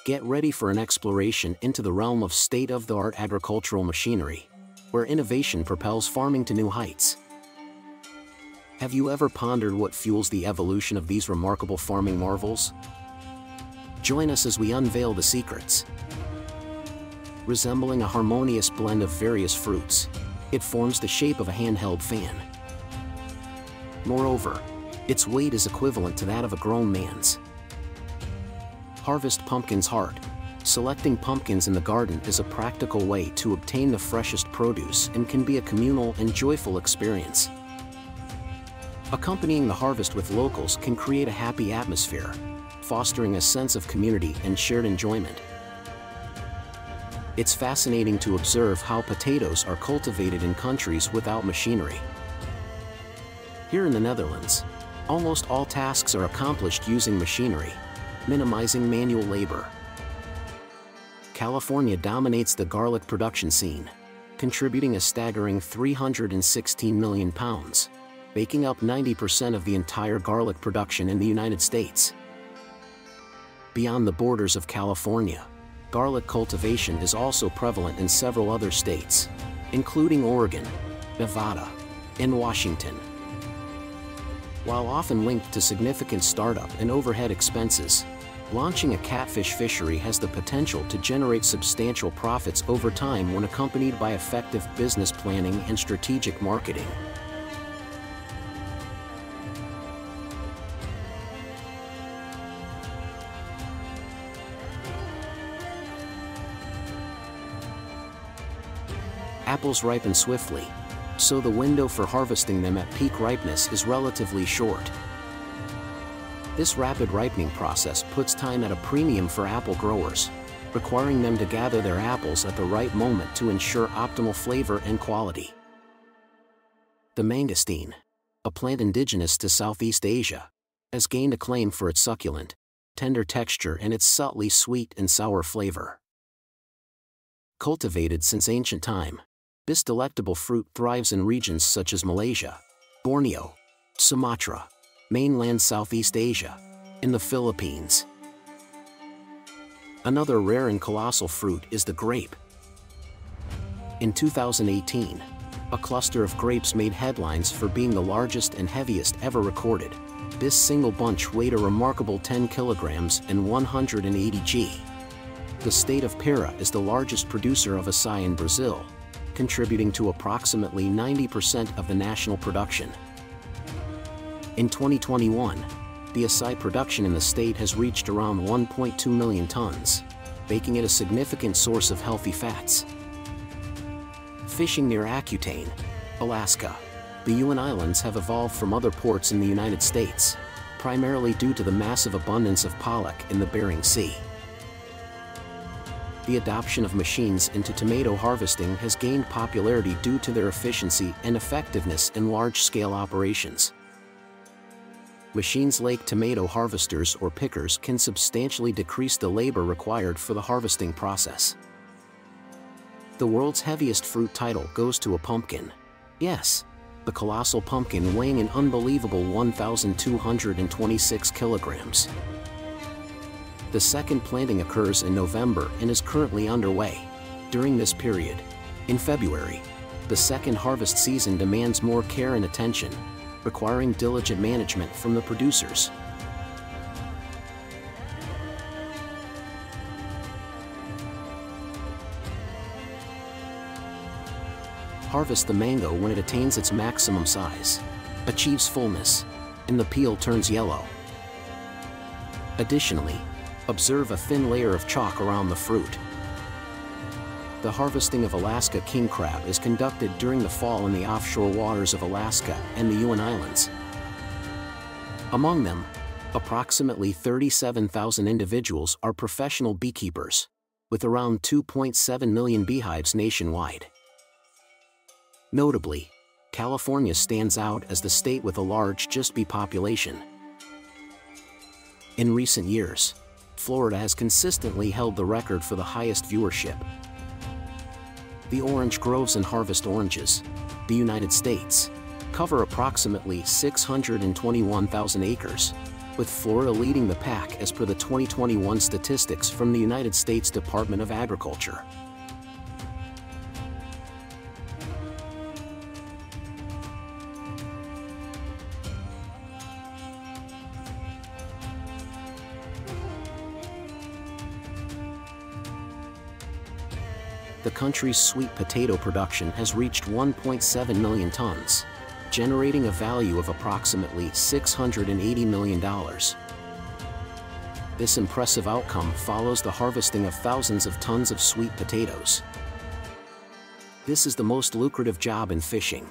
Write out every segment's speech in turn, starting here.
Get ready for an exploration into the realm of state-of-the-art agricultural machinery, where innovation propels farming to new heights. Have you ever pondered what fuels the evolution of these remarkable farming marvels? Join us as we unveil the secrets. Resembling a harmonious blend of various fruits, it forms the shape of a handheld fan. Moreover, its weight is equivalent to that of a grown man's. Harvest pumpkins hard. Selecting pumpkins in the garden is a practical way to obtain the freshest produce and can be a communal and joyful experience. Accompanying the harvest with locals can create a happy atmosphere, fostering a sense of community and shared enjoyment. It's fascinating to observe how potatoes are cultivated in countries without machinery. Here in the Netherlands, almost all tasks are accomplished using machinery, minimizing manual labor. California dominates the garlic production scene, contributing a staggering 316 million pounds, making up 90% of the entire garlic production in the United States. Beyond the borders of California, garlic cultivation is also prevalent in several other states, including Oregon, Nevada, and Washington. While often linked to significant startup and overhead expenses, launching a catfish fishery has the potential to generate substantial profits over time when accompanied by effective business planning and strategic marketing. Apples ripen swiftly, so the window for harvesting them at peak ripeness is relatively short. This rapid ripening process puts time at a premium for apple growers, requiring them to gather their apples at the right moment to ensure optimal flavor and quality. The mangosteen, a plant indigenous to Southeast Asia, has gained acclaim for its succulent, tender texture and its subtly sweet and sour flavor. Cultivated since ancient time, this delectable fruit thrives in regions such as Malaysia, Borneo, Sumatra, mainland Southeast Asia, and the Philippines. Another rare and colossal fruit is the grape. In 2018, a cluster of grapes made headlines for being the largest and heaviest ever recorded. This single bunch weighed a remarkable 10 kilograms and 180 g. The state of Para is the largest producer of acai in Brazil, contributing to approximately 90% of the national production. In 2021, the acai production in the state has reached around 1.2 million tons, making it a significant source of healthy fats. Fishing near Aquitaine, Alaska, the Yuan Islands have evolved from other ports in the United States, primarily due to the massive abundance of pollock in the Bering Sea. The adoption of machines into tomato harvesting has gained popularity due to their efficiency and effectiveness in large-scale operations. Machines like tomato harvesters or pickers can substantially decrease the labor required for the harvesting process. The world's heaviest fruit title goes to a pumpkin. Yes, the colossal pumpkin weighing an unbelievable 1,226 kilograms. The second planting occurs in November and is currently underway. During this period, in February, the second harvest season demands more care and attention, requiring diligent management from the producers. Harvest the mango when it attains its maximum size, achieves fullness, and the peel turns yellow. Additionally, observe a thin layer of chalk around the fruit. The harvesting of Alaska king crab is conducted during the fall in the offshore waters of Alaska and the Yuan Islands. Among them, approximately 37,000 individuals are professional beekeepers, with around 2.7 million beehives nationwide. Notably, California stands out as the state with a large just bee population. In recent years, Florida has consistently held the record for the highest viewership. The orange groves and harvest oranges, the United States, cover approximately 621,000 acres, with Florida leading the pack as per the 2021 statistics from the United States Department of Agriculture. The country's sweet potato production has reached 1.7 million tons, generating a value of approximately $680 million. This impressive outcome follows the harvesting of thousands of tons of sweet potatoes. This is the most lucrative job in fishing,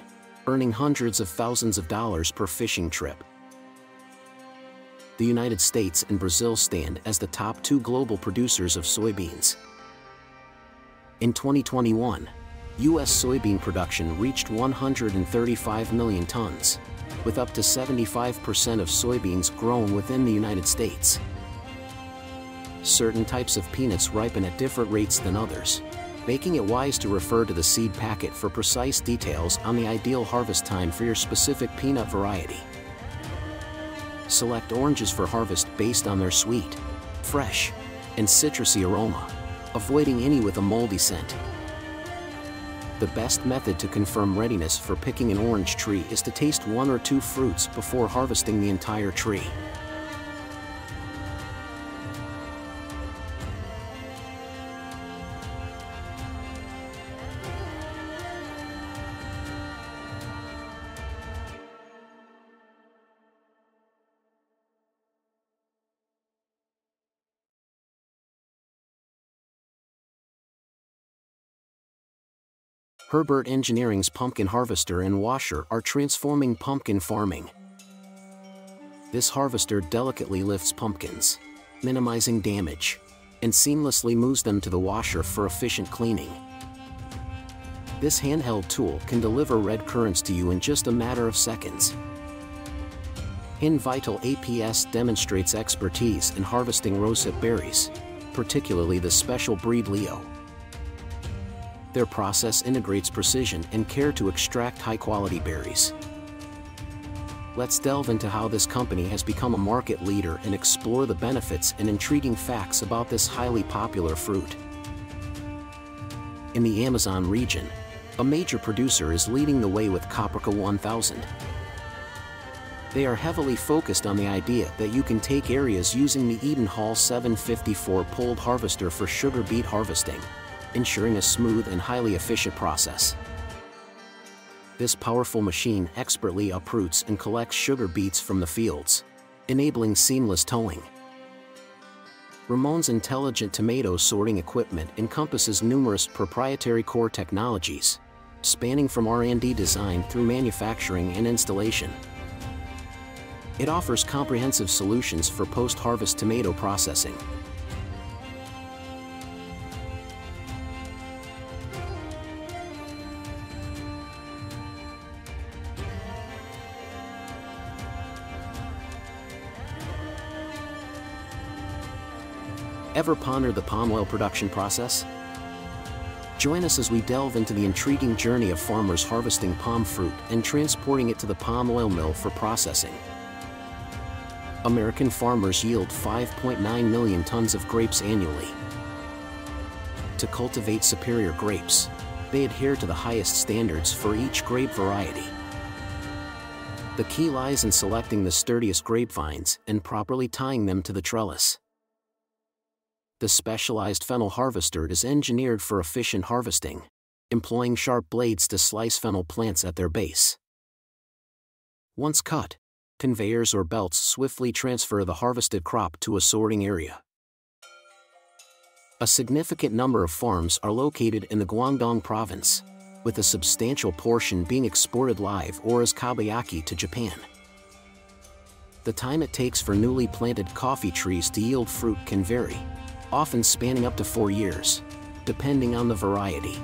earning hundreds of thousands of dollars per fishing trip. The United States and Brazil stand as the top two global producers of soybeans. In 2021, U.S. soybean production reached 135 million tons, with up to 75% of soybeans grown within the United States. Certain types of peanuts ripen at different rates than others, making it wise to refer to the seed packet for precise details on the ideal harvest time for your specific peanut variety. Select oranges for harvest based on their sweet, fresh, and citrusy aroma, avoiding any with a moldy scent. The best method to confirm readiness for picking an orange tree is to taste one or two fruits before harvesting the entire tree. Herbert Engineering's pumpkin harvester and washer are transforming pumpkin farming. This harvester delicately lifts pumpkins, minimizing damage, and seamlessly moves them to the washer for efficient cleaning. This handheld tool can deliver red currants to you in just a matter of seconds. Invital APS demonstrates expertise in harvesting rosehip berries, particularly the special breed Leo. Their process integrates precision and care to extract high-quality berries. Let's delve into how this company has become a market leader and explore the benefits and intriguing facts about this highly popular fruit. In the Amazon region, a major producer is leading the way with Caprica 1000. They are heavily focused on the idea that you can take areas using the Edenhall 754 poled harvester for sugar beet harvesting, ensuring a smooth and highly efficient process. This powerful machine expertly uproots and collects sugar beets from the fields, enabling seamless towing. Ramon's intelligent tomato sorting equipment encompasses numerous proprietary core technologies, spanning from R&D design through manufacturing and installation. It offers comprehensive solutions for post-harvest tomato processing. Ever ponder the palm oil production process? Join us as we delve into the intriguing journey of farmers harvesting palm fruit and transporting it to the palm oil mill for processing. American farmers yield 5.9 million tons of grapes annually. To cultivate superior grapes, they adhere to the highest standards for each grape variety. The key lies in selecting the sturdiest grapevines and properly tying them to the trellis. The specialized fennel harvester is engineered for efficient harvesting, employing sharp blades to slice fennel plants at their base. Once cut, conveyors or belts swiftly transfer the harvested crop to a sorting area. A significant number of farms are located in the Guangdong province, with a substantial portion being exported live or as kabayaki to Japan. The time it takes for newly planted coffee trees to yield fruit can vary, often spanning up to 4 years, depending on the variety.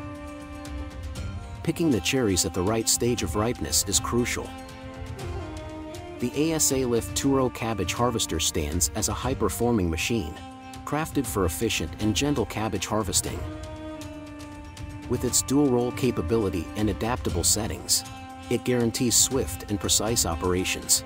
Picking the cherries at the right stage of ripeness is crucial. The ASA Lift Turo cabbage harvester stands as a high-performing machine, crafted for efficient and gentle cabbage harvesting. With its dual-role capability and adaptable settings, it guarantees swift and precise operations.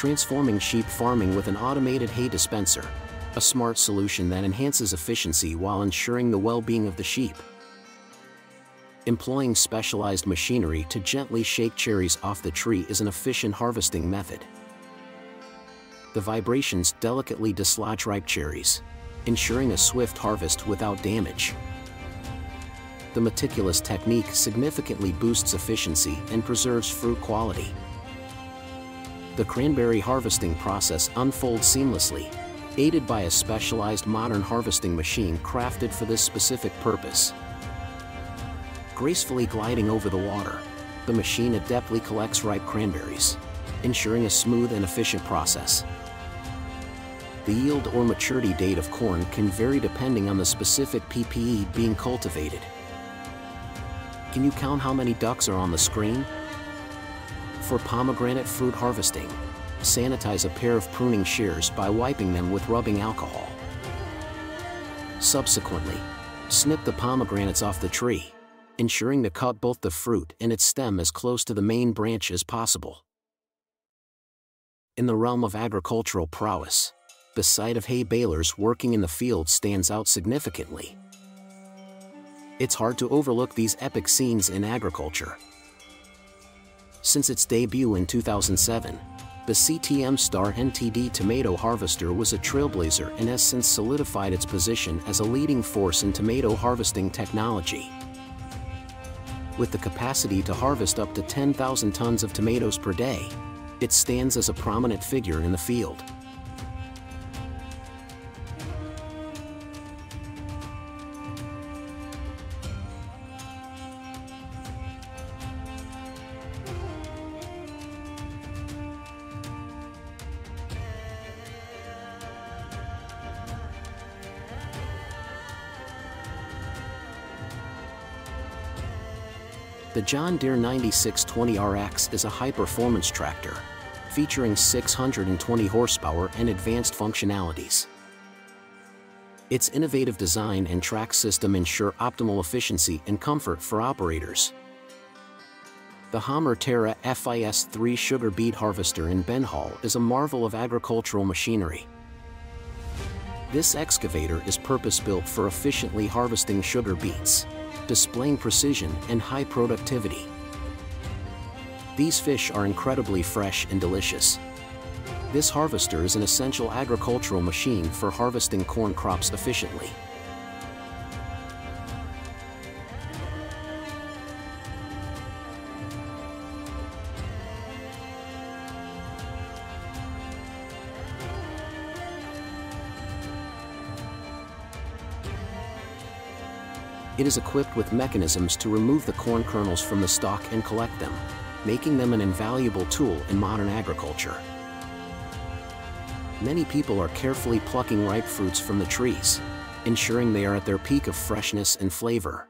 transforming sheep farming with an automated hay dispenser, a smart solution that enhances efficiency while ensuring the well-being of the sheep. Employing specialized machinery to gently shake cherries off the tree is an efficient harvesting method. The vibrations delicately dislodge ripe cherries, ensuring a swift harvest without damage. The meticulous technique significantly boosts efficiency and preserves fruit quality. The cranberry harvesting process unfolds seamlessly, aided by a specialized modern harvesting machine crafted for this specific purpose. Gracefully gliding over the water, the machine adeptly collects ripe cranberries, ensuring a smooth and efficient process. The yield or maturity date of corn can vary depending on the specific PPE being cultivated. Can you count how many ducks are on the screen? For pomegranate fruit harvesting, sanitize a pair of pruning shears by wiping them with rubbing alcohol. Subsequently, snip the pomegranates off the tree, ensuring to cut both the fruit and its stem as close to the main branch as possible. In the realm of agricultural prowess, the sight of hay balers working in the field stands out significantly. It's hard to overlook these epic scenes in agriculture. Since its debut in 2007, the CTM Star NTD tomato harvester was a trailblazer and has since solidified its position as a leading force in tomato harvesting technology. With the capacity to harvest up to 10,000 tons of tomatoes per day, it stands as a prominent figure in the field. The John Deere 9620RX is a high-performance tractor, featuring 620 horsepower and advanced functionalities. Its innovative design and track system ensure optimal efficiency and comfort for operators. The Hammer Terra FIS3 sugar beet harvester in Ben Hall is a marvel of agricultural machinery. This excavator is purpose-built for efficiently harvesting sugar beets, displaying precision and high productivity. These fish are incredibly fresh and delicious. This harvester is an essential agricultural machine for harvesting corn crops efficiently. It is equipped with mechanisms to remove the corn kernels from the stalk and collect them, making them an invaluable tool in modern agriculture. Many people are carefully plucking ripe fruits from the trees, ensuring they are at their peak of freshness and flavor.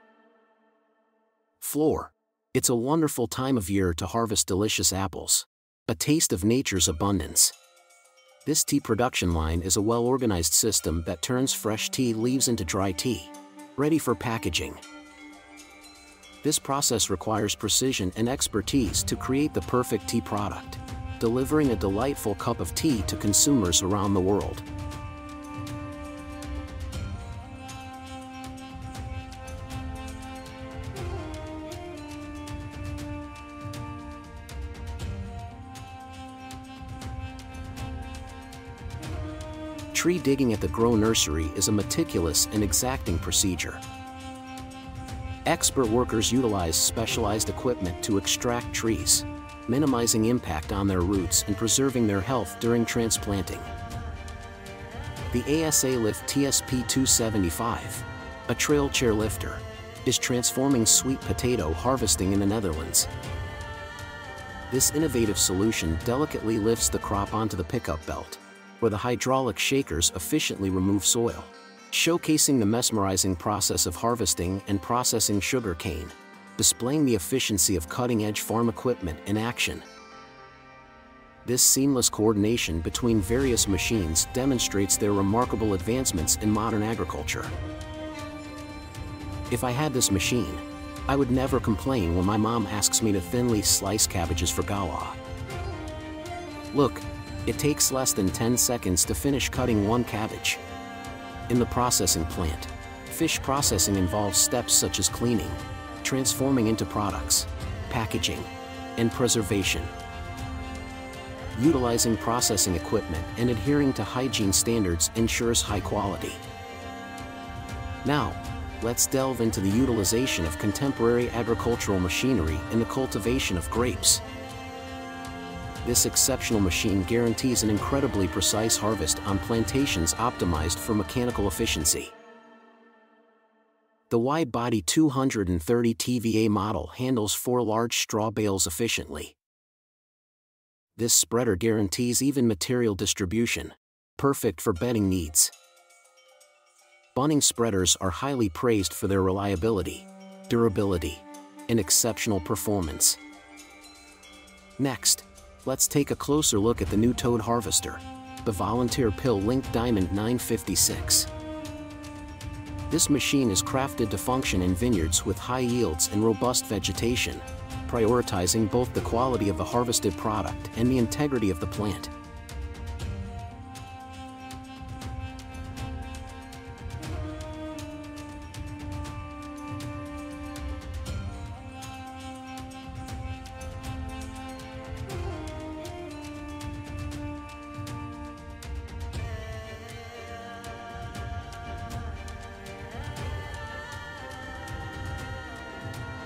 Floor. It's a wonderful time of year to harvest delicious apples, a taste of nature's abundance. This tea production line is a well-organized system that turns fresh tea leaves into dry tea, ready for packaging. This process requires precision and expertise to create the perfect tea product, delivering a delightful cup of tea to consumers around the world. Tree digging at the Grow Nursery is a meticulous and exacting procedure. Expert workers utilize specialized equipment to extract trees, minimizing impact on their roots and preserving their health during transplanting. The ASA Lift TSP275, a trail chair lifter, is transforming sweet potato harvesting in the Netherlands. This innovative solution delicately lifts the crop onto the pickup belt, where the hydraulic shakers efficiently remove soil, showcasing the mesmerizing process of harvesting and processing sugar cane, displaying the efficiency of cutting-edge farm equipment in action. This seamless coordination between various machines demonstrates their remarkable advancements in modern agriculture. If I had this machine, I would never complain when my mom asks me to thinly slice cabbages for gawa. Look, It takes less than 10 seconds to finish cutting one cabbage. In the processing plant, fish processing involves steps such as cleaning, transforming into products, packaging, and preservation. Utilizing processing equipment and adhering to hygiene standards ensures high quality. Now, let's delve into the utilization of contemporary agricultural machinery in the cultivation of grapes. This exceptional machine guarantees an incredibly precise harvest on plantations optimized for mechanical efficiency. The wide-body 230 TVA model handles 4 large straw bales efficiently. This spreader guarantees even material distribution, perfect for bedding needs. Bunning spreaders are highly praised for their reliability, durability, and exceptional performance. Next, let's take a closer look at the new Toad Harvester, the Volunteer Pill Link Diamond 956. This machine is crafted to function in vineyards with high yields and robust vegetation, prioritizing both the quality of the harvested product and the integrity of the plant.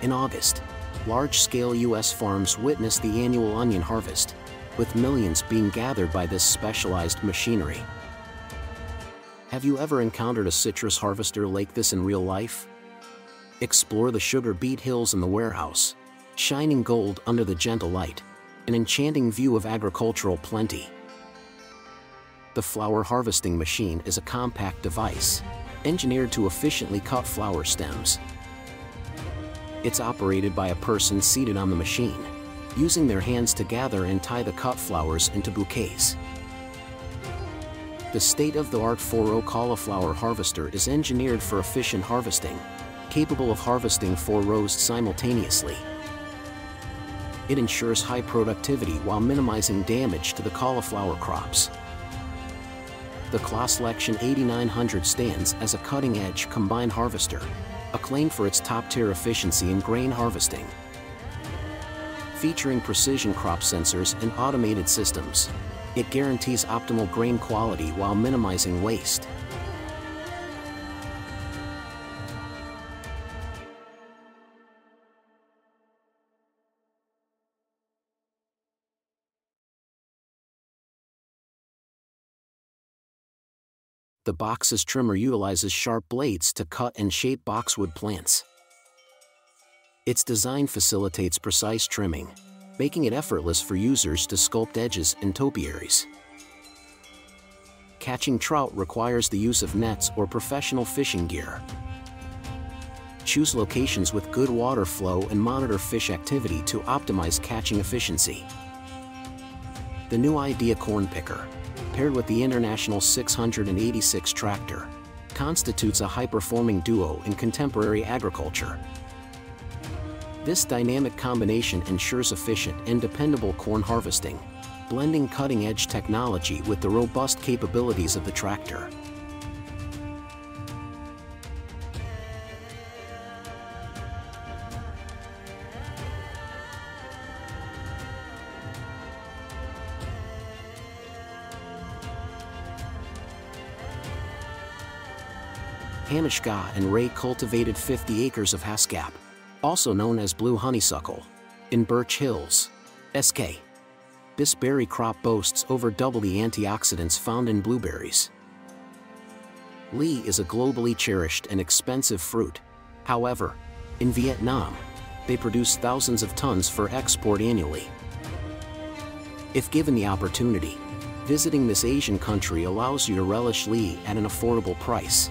In August, large-scale U.S. farms witnessed the annual onion harvest, with millions being gathered by this specialized machinery. Have you ever encountered a citrus harvester like this in real life? Explore the sugar beet hills in the warehouse, shining gold under the gentle light, an enchanting view of agricultural plenty. The flower harvesting machine is a compact device, engineered to efficiently cut flower stems. It's operated by a person seated on the machine, using their hands to gather and tie the cut flowers into bouquets. The state-of-the-art 4-row cauliflower harvester is engineered for efficient harvesting, capable of harvesting 4 rows simultaneously. It ensures high productivity while minimizing damage to the cauliflower crops. The Claas Selection 8900 stands as a cutting-edge combine harvester, acclaimed for its top-tier efficiency in grain harvesting. Featuring precision crop sensors and automated systems, it guarantees optimal grain quality while minimizing waste. The box's trimmer utilizes sharp blades to cut and shape boxwood plants. Its design facilitates precise trimming, making it effortless for users to sculpt edges and topiaries. Catching trout requires the use of nets or professional fishing gear. Choose locations with good water flow and monitor fish activity to optimize catching efficiency. The new Idea corn picker, paired with the International 686 tractor, constitutes a high-performing duo in contemporary agriculture. This dynamic combination ensures efficient and dependable corn harvesting, blending cutting-edge technology with the robust capabilities of the tractor. Hamish Gah and Ray cultivated 50 acres of Haskap, also known as blue honeysuckle, in Birch Hills, SK. This berry crop boasts over double the antioxidants found in blueberries. Li is a globally cherished and expensive fruit. However, in Vietnam, they produce thousands of tons for export annually. If given the opportunity, visiting this Asian country allows you to relish Li at an affordable price.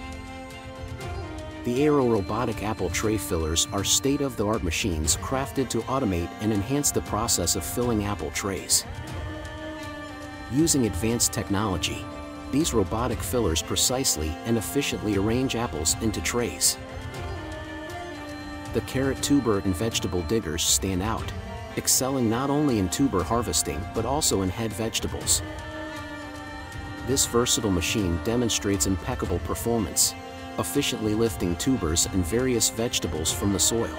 The Aero robotic apple tray fillers are state-of-the-art machines crafted to automate and enhance the process of filling apple trays. Using advanced technology, these robotic fillers precisely and efficiently arrange apples into trays. The carrot tuber and vegetable diggers stand out, excelling not only in tuber harvesting but also in head vegetables. This versatile machine demonstrates impeccable performance, efficiently lifting tubers and various vegetables from the soil.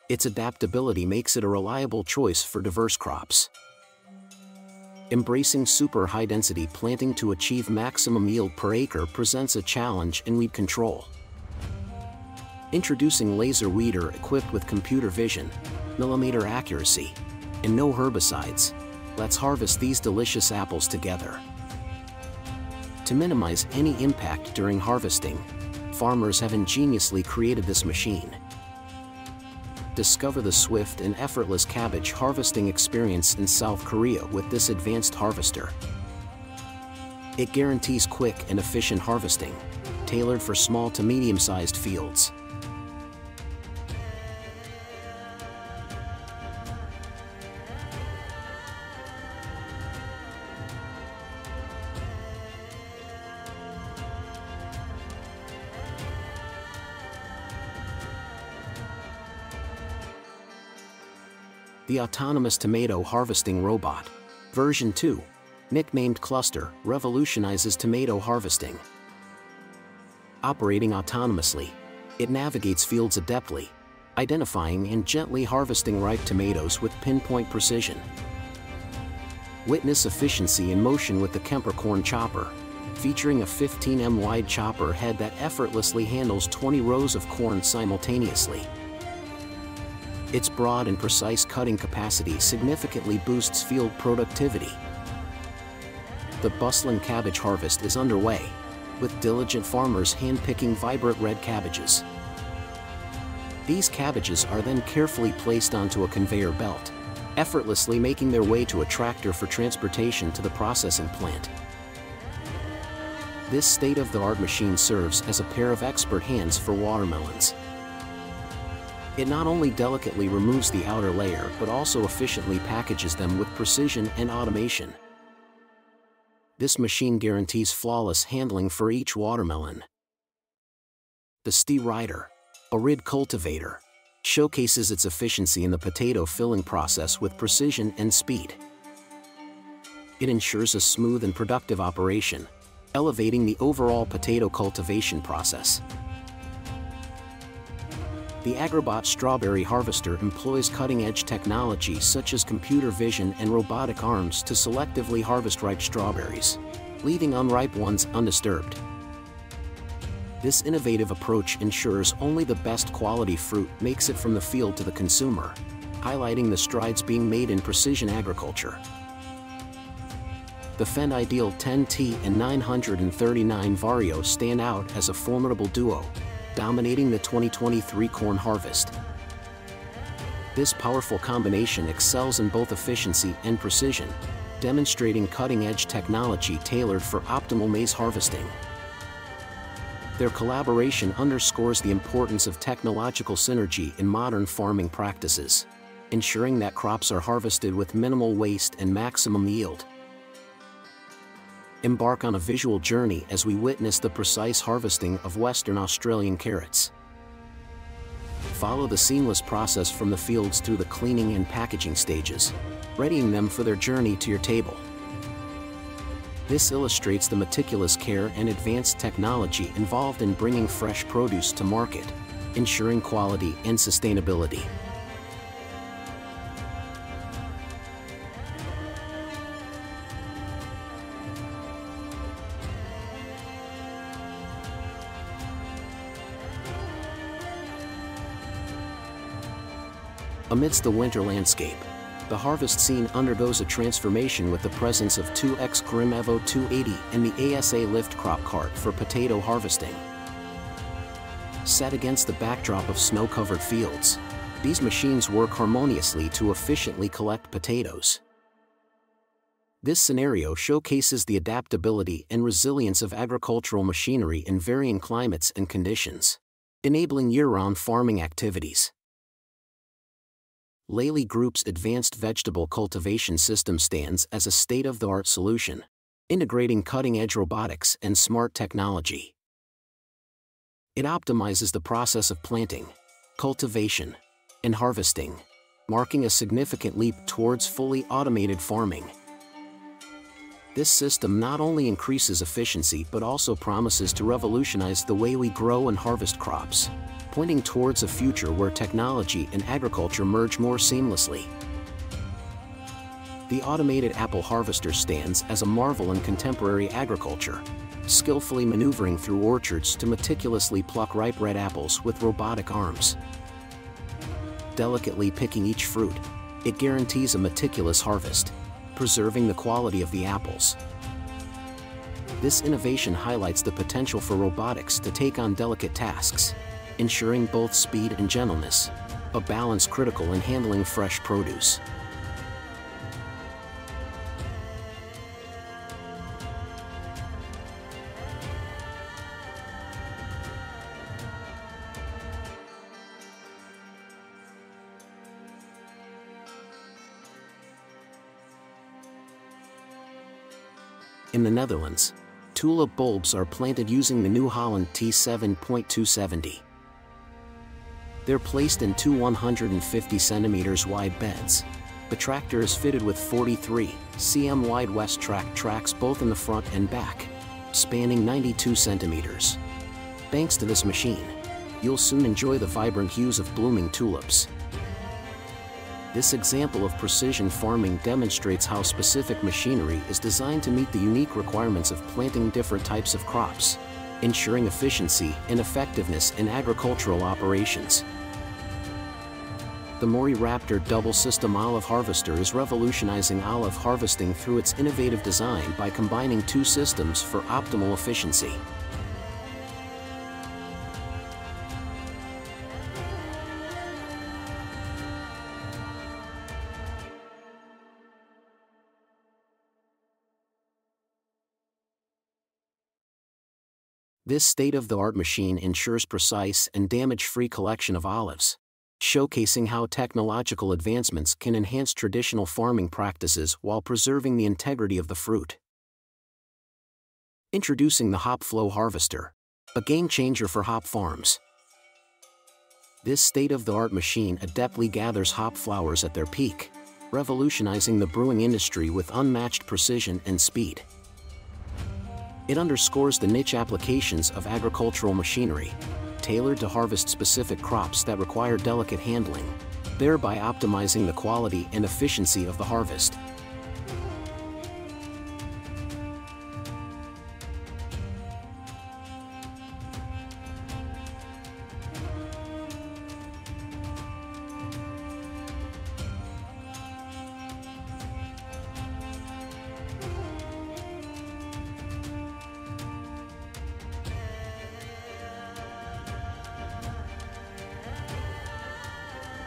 Its adaptability makes it a reliable choice for diverse crops. Embracing super high-density planting to achieve maximum yield per acre presents a challenge in weed control. Introducing laser weeder equipped with computer vision, millimeter accuracy, and no herbicides, let's harvest these delicious apples together. To minimize any impact during harvesting, farmers have ingeniously created this machine. Discover the swift and effortless cabbage harvesting experience in South Korea with this advanced harvester. It guarantees quick and efficient harvesting, tailored for small to medium-sized fields. The autonomous tomato harvesting robot, version 2, nicknamed Cluster, revolutionizes tomato harvesting. Operating autonomously, it navigates fields adeptly, identifying and gently harvesting ripe tomatoes with pinpoint precision. Witness efficiency in motion with the Kemper corn chopper, featuring a 15 wide chopper head that effortlessly handles 20 rows of corn simultaneously. Its broad and precise cutting capacity significantly boosts field productivity. The bustling cabbage harvest is underway, with diligent farmers hand-picking vibrant red cabbages. These cabbages are then carefully placed onto a conveyor belt, effortlessly making their way to a tractor for transportation to the processing plant. This state-of-the-art machine serves as a pair of expert hands for watermelons. It not only delicately removes the outer layer but also efficiently packages them with precision and automation. This machine guarantees flawless handling for each watermelon. The Stee Rider, a rid cultivator, showcases its efficiency in the potato filling process with precision and speed. It ensures a smooth and productive operation, elevating the overall potato cultivation process. The Agribot Strawberry Harvester employs cutting-edge technology such as computer vision and robotic arms to selectively harvest ripe strawberries, leaving unripe ones undisturbed. This innovative approach ensures only the best quality fruit makes it from the field to the consumer, highlighting the strides being made in precision agriculture. The Fendt Ideal 10T and 939 Vario stand out as a formidable duo, dominating the 2023 corn harvest. This powerful combination excels in both efficiency and precision, demonstrating cutting-edge technology tailored for optimal maize harvesting. Their collaboration underscores the importance of technological synergy in modern farming practices, ensuring that crops are harvested with minimal waste and maximum yield. Embark on a visual journey as we witness the precise harvesting of Western Australian carrots. Follow the seamless process from the fields through the cleaning and packaging stages, readying them for their journey to your table. This illustrates the meticulous care and advanced technology involved in bringing fresh produce to market, ensuring quality and sustainability. Amidst the winter landscape, the harvest scene undergoes a transformation with the presence of 2X Grimm Evo 280 and the ASA Lift Crop Cart for potato harvesting. Set against the backdrop of snow-covered fields, these machines work harmoniously to efficiently collect potatoes. This scenario showcases the adaptability and resilience of agricultural machinery in varying climates and conditions, enabling year-round farming activities. Lely Group's advanced vegetable cultivation system stands as a state-of-the-art solution, integrating cutting-edge robotics and smart technology. It optimizes the process of planting, cultivation, and harvesting, marking a significant leap towards fully automated farming. This system not only increases efficiency but also promises to revolutionize the way we grow and harvest crops, pointing towards a future where technology and agriculture merge more seamlessly. The automated apple harvester stands as a marvel in contemporary agriculture, skillfully maneuvering through orchards to meticulously pluck ripe red apples with robotic arms. Delicately picking each fruit, it guarantees a meticulous harvest, preserving the quality of the apples. This innovation highlights the potential for robotics to take on delicate tasks, ensuring both speed and gentleness, a balance critical in handling fresh produce. In the Netherlands, tulip bulbs are planted using the New Holland T7.270. They're placed in two 150 cm wide beds. The tractor is fitted with 43 cm wide Westtrac tracks both in the front and back, spanning 92 centimeters. Thanks to this machine, you'll soon enjoy the vibrant hues of blooming tulips. This example of precision farming demonstrates how specific machinery is designed to meet the unique requirements of planting different types of crops, ensuring efficiency and effectiveness in agricultural operations. The Mori Raptor Double System Olive Harvester is revolutionizing olive harvesting through its innovative design by combining two systems for optimal efficiency. This state-of-the-art machine ensures precise and damage-free collection of olives, showcasing how technological advancements can enhance traditional farming practices while preserving the integrity of the fruit. Introducing the HopFlow Harvester, a game-changer for hop farms. This state-of-the-art machine adeptly gathers hop flowers at their peak, revolutionizing the brewing industry with unmatched precision and speed. It underscores the niche applications of agricultural machinery, tailored to harvest specific crops that require delicate handling, thereby optimizing the quality and efficiency of the harvest.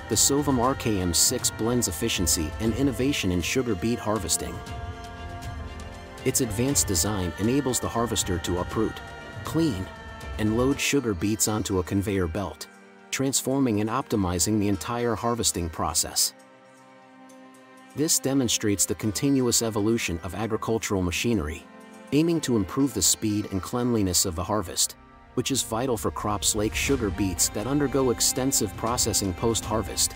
The Sovum RKM6 blends efficiency and innovation in sugar beet harvesting. Its advanced design enables the harvester to uproot, clean, and load sugar beets onto a conveyor belt, transforming and optimizing the entire harvesting process. This demonstrates the continuous evolution of agricultural machinery, aiming to improve the speed and cleanliness of the harvest, which is vital for crops like sugar beets that undergo extensive processing post-harvest.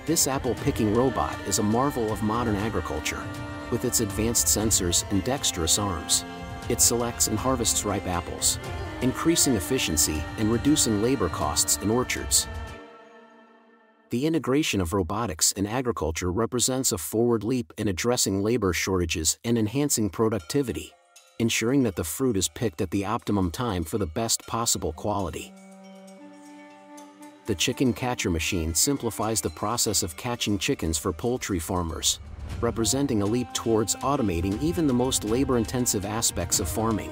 This apple-picking robot is a marvel of modern agriculture. With its advanced sensors and dexterous arms, it selects and harvests ripe apples, increasing efficiency and reducing labor costs in orchards. The integration of robotics in agriculture represents a forward leap in addressing labor shortages and enhancing productivity, ensuring that the fruit is picked at the optimum time for the best possible quality. The chicken catcher machine simplifies the process of catching chickens for poultry farmers, representing a leap towards automating even the most labor-intensive aspects of farming.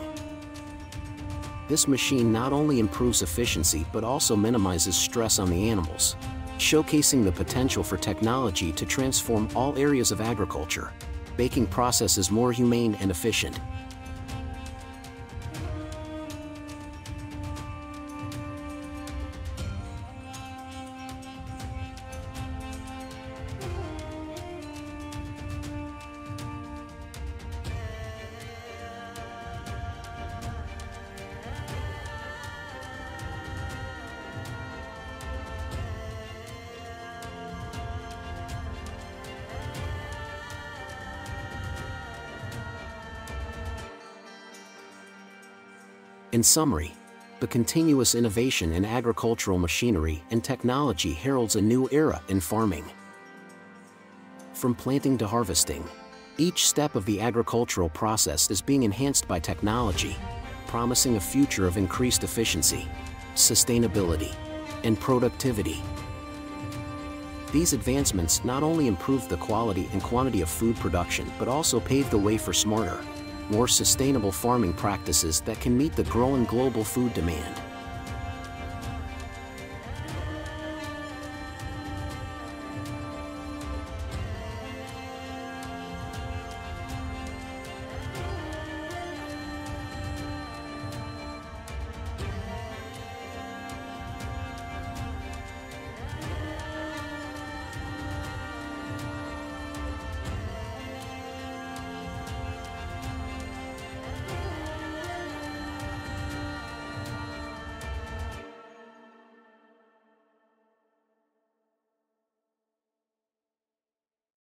This machine not only improves efficiency but also minimizes stress on the animals, showcasing the potential for technology to transform all areas of agriculture, making processes more humane and efficient. In summary, the continuous innovation in agricultural machinery and technology heralds a new era in farming. From planting to harvesting, each step of the agricultural process is being enhanced by technology, promising a future of increased efficiency, sustainability, and productivity. These advancements not only improve the quality and quantity of food production but also pave the way for smarter, more sustainable farming practices that can meet the growing global food demand.